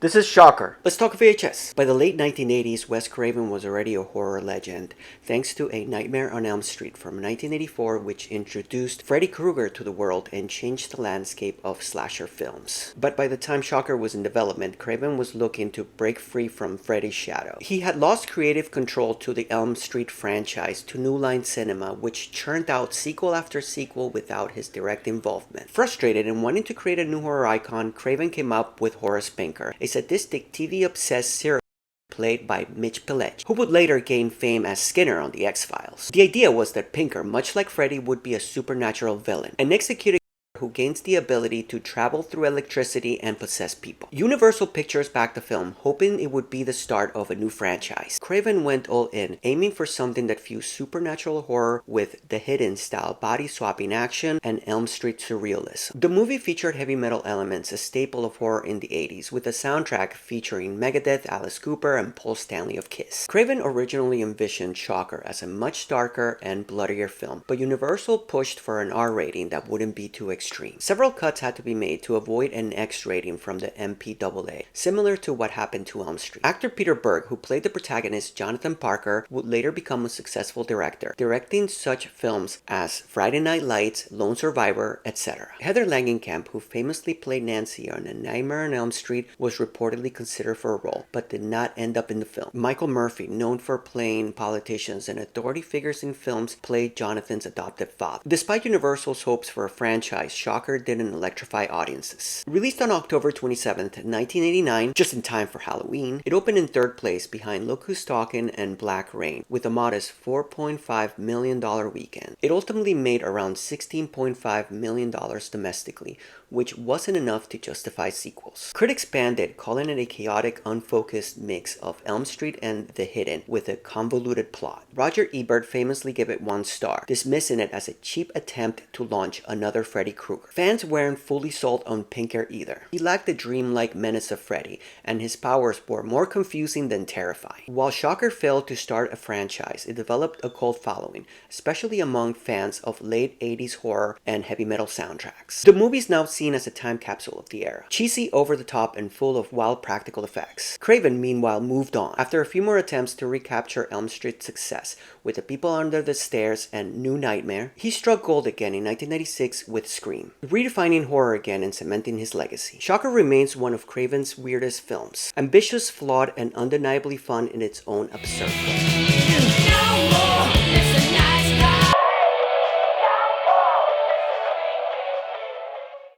This is Shocker. Let's talk VHS. By the late 1980s, Wes Craven was already a horror legend, thanks to A Nightmare on Elm Street from 1984, which introduced Freddy Krueger to the world and changed the landscape of slasher films. But by the time Shocker was in development, Craven was looking to break free from Freddy's shadow. He had lost creative control to the Elm Street franchise to New Line Cinema, which churned out sequel after sequel without his direct involvement. Frustrated and wanting to create a new horror icon, Craven came up with Horace Pinker, a sadistic TV-obsessed serial played by Mitch Pileggi, who would later gain fame as Skinner on The X-Files. The idea was that Pinker, much like Freddy, would be a supernatural villain, and executed who gains the ability to travel through electricity and possess people. Universal Pictures backed the film, hoping it would be the start of a new franchise. Craven went all in, aiming for something that fused supernatural horror with the Hidden style body-swapping action and Elm Street surrealism. The movie featured heavy metal elements, a staple of horror in the 80s, with a soundtrack featuring Megadeth, Alice Cooper, and Paul Stanley of Kiss. Craven originally envisioned Shocker as a much darker and bloodier film, but Universal pushed for an R rating that wouldn't be too extreme. Several cuts had to be made to avoid an X rating from the MPAA, similar to what happened to Elm Street. Actor Peter Berg, who played the protagonist Jonathan Parker, would later become a successful director, directing such films as Friday Night Lights, Lone Survivor, etc. Heather Langenkamp, who famously played Nancy on A Nightmare on Elm Street, was reportedly considered for a role, but did not end up in the film. Michael Murphy, known for playing politicians and authority figures in films, played Jonathan's adoptive father. Despite Universal's hopes for a franchise, Shocker didn't electrify audiences. Released on October 27th, 1989, just in time for Halloween, it opened in third place behind Look Who's Talking and Black Rain, with a modest $4.5 million weekend. It ultimately made around $16.5 million domestically, which wasn't enough to justify sequels. Critics panned it, calling it a chaotic, unfocused mix of Elm Street and The Hidden, with a convoluted plot. Roger Ebert famously gave it 1 star, dismissing it as a cheap attempt to launch another Freddy Krueger. Fans weren't fully sold on Pinker either. He lacked the dreamlike menace of Freddy, and his powers were more confusing than terrifying. While Shocker failed to start a franchise, it developed a cult following, especially among fans of late 80s horror and heavy metal soundtracks. The movie's now seen as a time capsule of the era. Cheesy, over the top, and full of wild practical effects. Craven, meanwhile, moved on. After a few more attempts to recapture Elm Street's success with The People Under the Stairs and New Nightmare, he struck gold again in 1996 with Scream, redefining horror again and cementing his legacy. Shocker remains one of Craven's weirdest films. Ambitious, flawed, and undeniably fun in its own absurd way.